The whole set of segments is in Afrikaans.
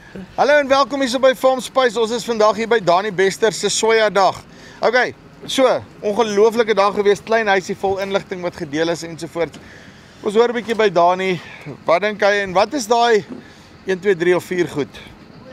Hallo en welkom hier so by Farm Spice. Ons is vandag hier by Dani Bester se soja dag. Okay, so, ongelooflike dag gewees, klein huisie vol inligting wat gedeel is ensovoorts. Ons hoor 'n bietjie by Dani, wat dink hy en wat is daai 1, 2, 3 of 4 goed?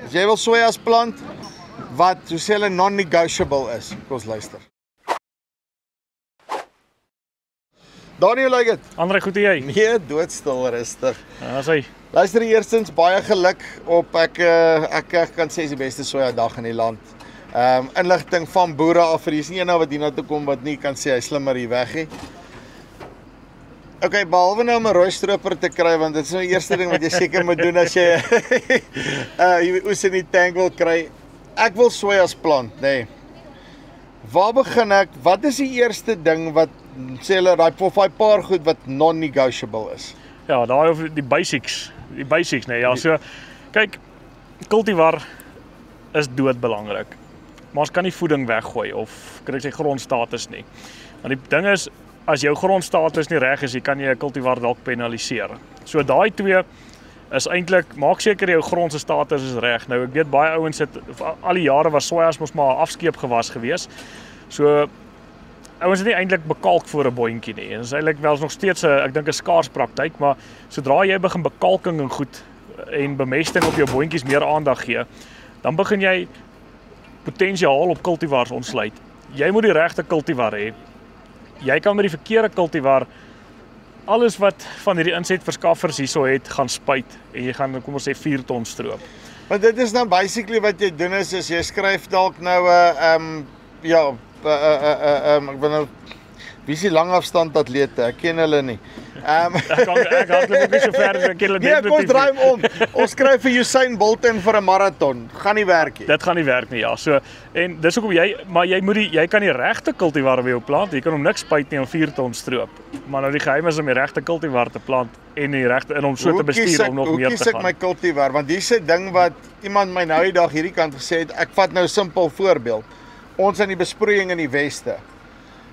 As jy wil sojas plant, wat so sê hulle non-negotiable is. Kom ons luister. Dani, hoe lyk dit? André, goed en jy? Nee, doodstil rustig. Ja, sê. Luister, eerstens baie geluk op ek kan sê is die beste soja dag in die land. Inligting van boere af, hier is nie een wat hier na toe kom wat nie kan sê hy slimmer hier weg nie. Okay, behalwe nou om 'n rooi stroper te kry, want dit is nou die eerste ding wat jy seker moet doen as jy jy oes in die tank wil kry. Ek wil sojas plant, nê. Nee. Waar begin ek? Wat is die eerste ding wat sê hulle daai paar goed wat non-negotiable is? Ja, daai of die basics nee. Ja, so kyk, kultivar is doodbelangrik. Maar ons kan nie voeding weggooi of kan ek sê grondstatus nie. Want die ding is, as jou grondstatus nie reg is, jy kan jy 'n kultivar dalk penaliseer. So daai twee is eintlik, maak seker jou grond se status is reg. Nou ek weet baie ouens sit al die jare was sojas mos maar 'n afskeepgewas gewees. So ouens het nie eintlik bekalk voor 'n boontjie nie. En dit is eintlik wel nog steeds 'n, ek dink 'n skaars praktyk, maar sodra jy begin bekalking en goed en bemesting op jou boontjies meer aandag gee, dan begin jy potensiaal op kultivars ontsluit. Jy moet die regte kultivar hê. Jy kan met die verkeerde kultivar alles wat van hierdie insetverskaffers hierso het, gaan spuit en jy gaan, kom ons sê, 4 ton stroop. Want dit is nou basically wat jy doen is jy skryf dalk nou ek wil nou, wie is die langafstand atlete? Ek ken hulle nie. Ek hardloop nie so ver as ek ken hulle nee, kom ons draai hom om. Ons skryf vir Usain Bolt in vir 'n marathon. Gaan nie werk nie. Dit gaan nie werk nie, ja. So en dis hoekom jy kan die regte kultivar by jou plant. Jy kan hom niks spuit nie om 4 ton stroop. Maar nou die geheim is om die regte kultivar te plant en die regte in hom so te bestuur om nog meer te gaan. Hoe kies ek my kultivar? Want hier's 'n ding wat iemand my nou die dag hierdie kant gesê het. Ek vat nou 'n simpel voorbeeld. Ons in die besproeiing in die weste.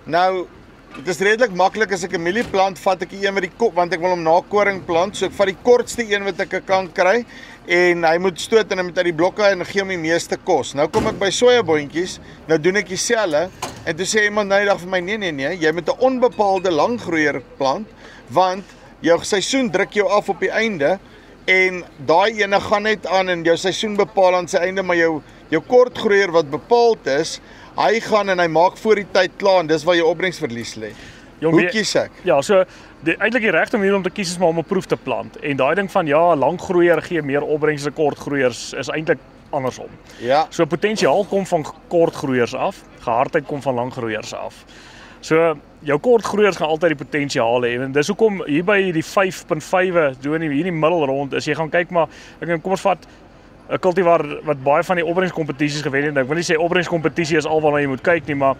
Nou, dit is redelik maklik as ek 'n mielie plant, vat ek die een met die kop, want ek wil hom na koring plant, so ek vat die kortste een wat ek kan kry en hy moet stoot en hy moet uit die blokke en gee hom die meeste kos. Nou kom ek by sojaboontjies, nou doen ek dieselfde en toe sê iemand nou die dag vir my nee, jy moet 'n onbepaalde langgroeier plant, want jou seisoen druk jou af op die einde en daai ene gaan net aan en jou seisoen bepaal aan sy einde, maar jou kortgroeier wat bepaald is, hy gaan en hy maak voor die tyd klaar en dis waar jou opbrengsverlies lê. Hoe kies ek? Ja, so eintlik die regte manier om te kies is maar om 'n proef te plant. En daai ding van ja, langgroeier gee meer opbrengs as kortgroeiers is eintlik andersom. Ja. So potensiaal kom van kortgroeiers af, gehardheid kom van langgroeiers af. So jou kortgroeiers gaan altyd die potensiaal hê en dis hoekom hier by die 5.5 hier in die middel rond is jy gaan kyk maar kom ons vat 'n kultivar wat baie van die opbrengskompetisies gewen het. Ek wil nie sê opbrengskompetisie is alwaarna jy moet kyk nie, maar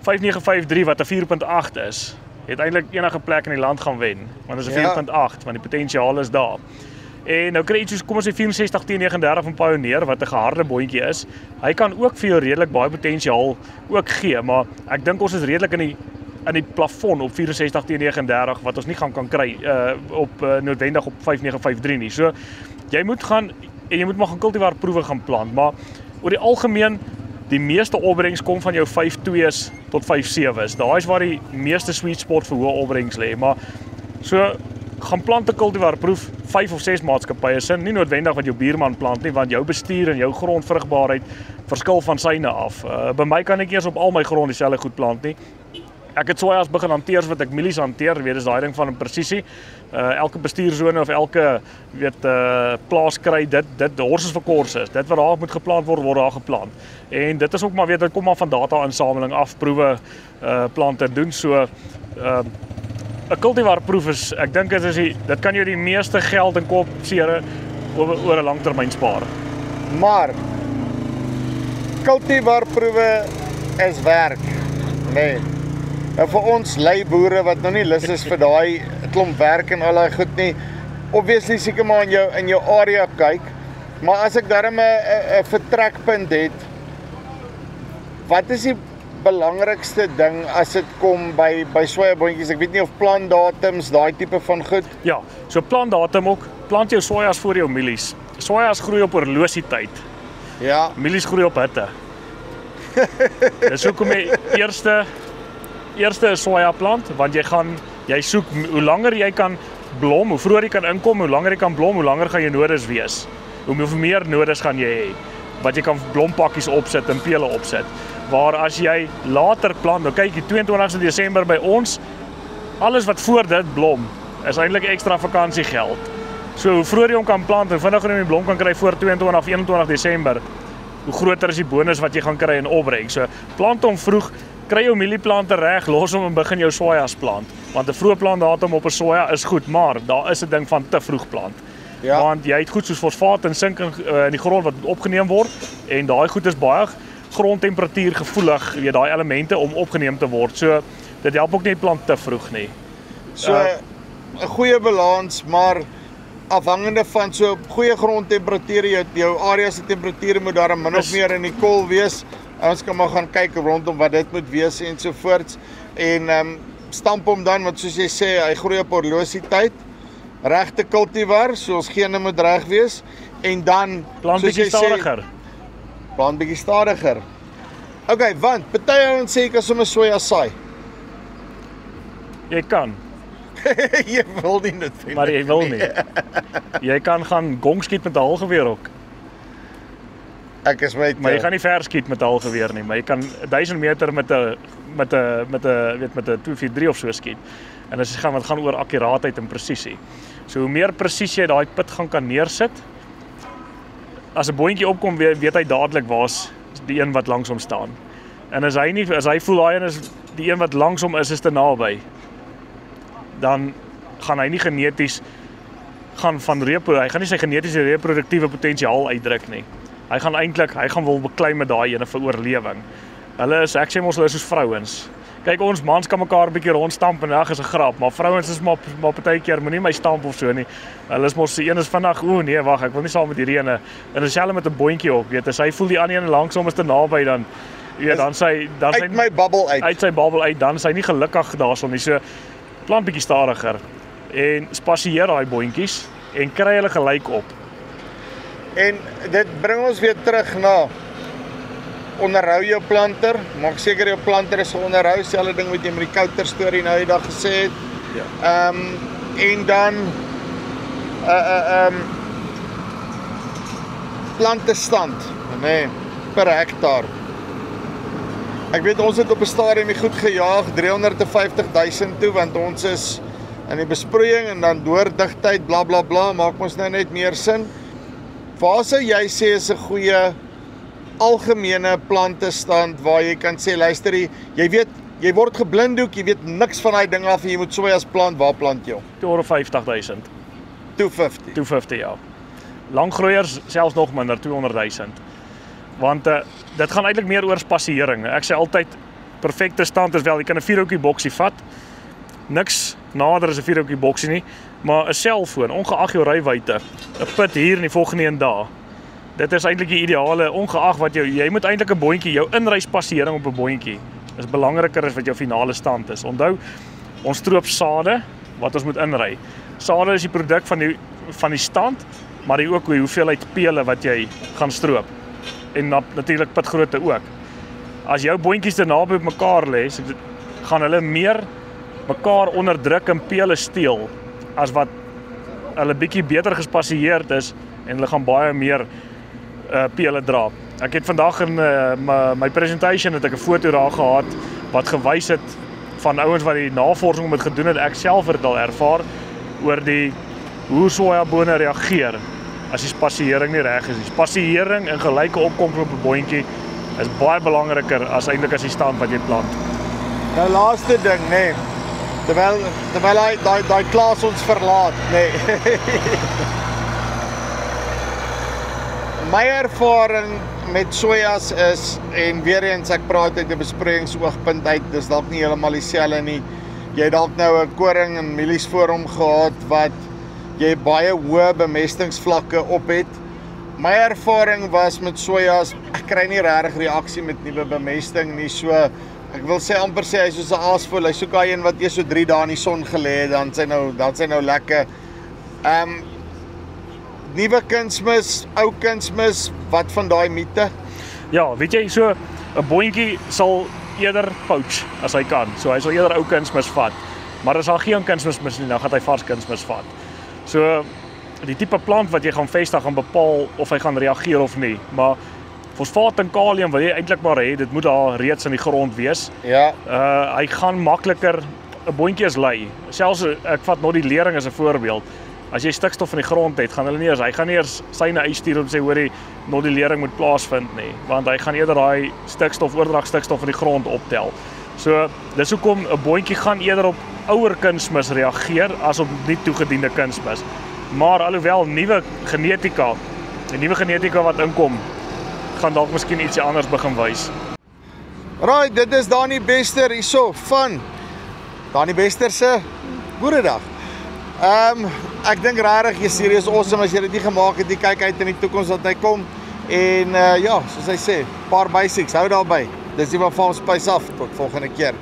5953 wat 'n 4.8 is, het eintlik enige plek in die land gaan wen, want dit is 'n 4.8 want die potensiaal is daar. En nou kry jy soos kom ons sê 64 teen 39 van Pioneer wat 'n geharde boontjie is. Hy kan ook vir jou redelik baie potensiaal ook gee, maar ek dink ons is redelik in die plafon op 64 teen 39 wat ons nie kan kry noodwendig op 5953 nie. So jy moet gaan en jy moet maar gaan kultivar proewe gaan plant, maar oor die algemeen die meeste opbrengs kom van jou 5.2's tot 5.7's. Daar is waar die meeste sweet spot vir hoë opbrengs lê, maar so gaan plant 'n kultivar proef 5 of 6 maatskappye sin, nie noodwendig wat jou buurman plant nie, want jou bestuur en jou grondvrugbaarheid verskil van syne af. By my kan ek eers op al my grond dieselfde goed plant nie. Ek het sojas begin hanteer wat ek mielies hanteer, weet dis daai ding van 'n presisie. Elke bestuursone of elke plaas kry dit horses vir courses. Dit wat daar moet geplant word daar geplant. En dit is ook maar dit kom maar van data-insameling af, proewe plante doen. So 'n kultivar proef is, ek dink dit kan jou die meeste geld in kop seere oor 'n langtermyn spaar. Maar kultivar proewe is werk, nee. En vir ons leiboere wat nou nie lus is vir daai klomp werk en al daai goed nie, obviously seker maar in jou area kyk, maar as ek darm 'n vertrekpunt het, wat is die belangrikste ding as dit kom by sojaboontjies? Ek weet nie of plantdatums, daai tipe van goed. Ja, so plantdatum ook, plant jou sojas voor jou mielies. sojas groei op horlosietyd. Ja, Mielies groei op hitte. Dis hoekom jy eerste 'n soja plant, want jy soek hoe langer jy kan blom, hoe vroeër jy kan inkom, hoe langer jy kan blom, hoe langer gaan jou nodes wees. Hoe meer nodes gaan jy hê, wat jy kan blompakkies opsit en pele opsit. Waar as jy later plant, nou kyk jy 22 Desember by ons, alles wat voor dit blom, is eintlik ekstra vakansiegeld. So hoe vroeër jy hom kan plant en vinniger jy die blom kan kry voor 22 of 21 Desember, hoe groter is die bonus wat jy gaan kry in opbreng. So plant hom vroeg, kry jou mielieplante reg, los hom en begin jou sojas plant. Want 'n vroeë plantdatum op 'n soja is goed, maar daar is 'n ding van te vroeg plant. Ja. Want jy het goed soos fosfaat en sink in die grond wat opgeneem word en daai goed is baie grondtemperatuur gevoelig, jy daai elemente om opgeneem te word. So dit help ook nie plant te vroeg nie. So 'n goeie balans, maar afhangende van so goeie grondtemperature, jou area se temperature moet daar min of meer in die koel wees. Ons kan maar gaan kyk rondom wat dit moet wees en so voorts. En stamp hom dan, want soos jy sê, hy groei op horlosietyd. Regte kultivar, so ons gene moet reg wees. En dan Plant bietjie stadiger. Plant bietjie stadiger. Okay, want party ouens sê ek as om 'n soja saai. Jy kan, Jy wil nie dit vind. maar jy wil nie. Jy kan gaan gong skiet met 'n halgeweer ook. Ek is met Maar jy gaan nie ver skiet met 'n halgeweer nie, maar jy kan 1000 meter met 'n 243 of so skiet. En dit gaan oor akkuraatheid en presisie. So hoe meer presies jy daai pit kan neersit, as 'n boontjie opkom, weet hy dadelik waar's die een wat langs hom staan. En as hy voel daai een is die een wat langs hom is te naby, dan gaan hy nie geneties hy gaan nie sy genetiese reproduktiewe potensiaal uitdruk nie. Hy gaan wil beklei met daai ene vir oorlewing. Ek sê mos hulle is soos vrouens. Kyk, ons mans kan mekaar 'n bietjie rondstamp en ag is 'n grap, maar vrouens is maar partykeer moenie my stamp of so nie. Hulle is mos een is vinnig, nee wag, ek wil nie saam met hierdie ene. En dieselfde met 'n boontjie ook, weet as hy voel die ander een langs hom is te naby dan dan sy uit my bubbel uit. Uit sy bubbel uit, dan is hy nie gelukkig daarson nie. So plant bietjie stadiger en spasieer daai boontjies en kry hulle gelyk op. En dit bring ons weer terug na onderhou jou planter. Maak seker jou planter is onderhou, selfde ding wat jy met die counter storie nou die dag gesê het. Ja. En dan plantestand, nee, per hektaar. Ek weet ons het op 'n stadium die goed gejaag 350.000 toe, want ons is in die besproeiing en dan doordigtheid bla bla bla, maak ons nou net meer sin. Waar sou jy sê is 'n goeie algemene plantestand waar jy kan sê luister jy weet jy word geblinddoek, jy weet niks van daai ding af en jy moet sojas plant, waar plant jy? 250.000. 250. 250 ja. Langgroeiers selfs nog minder, 200.000. Want dit gaan eintlik meer oor spasiering. Ek sê altyd perfekte stand is wel jy kan 'n 4-hoekie boksie vat. Niks nader as 'n 4-hoekie boksie nie, maar 'n selfoon, ongeag jou rywyte, 'n put hier in die volgende een dae. Dit is eintlik die ideale, ongeag wat jy moet eintlik 'n boontjie, jou inryspasiering op 'n boontjie is belangriker as wat jou finale stand is. Onthou, ons stroop sade wat ons moet inry. Sade is die produk van die stand, maar ook die hoeveelheid pele wat jy gaan stroop. En natuurlik pitgrootte ook. As jou boontjies te naby op mekaar lê, gaan hulle meer mekaar onderdruk en pele steel as wat hulle bietjie beter gespasieerd is en hulle gaan baie meer pele dra. Ek het vandag in my presentation het ek 'n foto daar gehad wat gewys het van ouens wat die navorsing met gedoen het, ek self het al ervaar oor hoe sojabone reageer as die spasiering nie reg is. Die spasiering en gelyke opkoms op 'n boontjie is baie belangriker as eintlik as die stand wat jy plant. Nou laaste ding, nee. Terwyl daai klas ons verlaat, nee. My ervaring met sojas is, en weer eens ek praat uit 'n besproeiingsoogpunt uit, dis dalk nie heeltemal dieselfde nie. Jy het dalk nou 'n koring en mielies voor hom gehad wat jy baie hoë bemestingsvlakke op het. My ervaring was met sojas, ek kry nie regtig reaksie met nuwe bemesting nie, so ek wil sê amper sê hy soos 'n aasvoël, hy soek daai een wat eers so 3 dae in die son gelê het, dan sy nou lekker. nuwe kunsmis, ou kunsmis, wat van daai mite? Ja, weet jy, so 'n boontjie sal eerder poach as hy kan. So hy sal eerder ou kunsmis vat. Maar as daar geen kunsmis nie, dan gaan hy vars kunsmis vat. So die tipe plant wat jy gaan vestig gaan bepaal of hy gaan reageer of nie. Maar fosfaat en kalium wil jy eintlik maar hê, dit moet daar reeds in die grond wees. Ja. Hy gaan makliker 'n boontjie is lui. Selfs ek vat nog die lering as 'n voorbeeld. As jy stikstof in die grond het, hy gaan nie eers syne uitstuur om sê hoorie, nodulering moet plaasvind nie, want hy gaan eerder daai oordrag stikstof in die grond optel. So dis hoekom 'n boontjie gaan eerder op ouer kunsmis reageer as op nie toegediende kunsmis. Maar alhoewel nuwe genetika wat inkom, gaan dalk miskien ietsie anders begin wys. Right, dit is Dani Bester hierso van Dani Bester se Boeredag. Ek dink regtig jy serieus awesome as jy dit nie gemaak het nie, kyk uit in die toekoms dat hy kom. En ja, soos hy sê, paar basics, hou daarby. Dis die van Farm Spice af, tot volgende keer.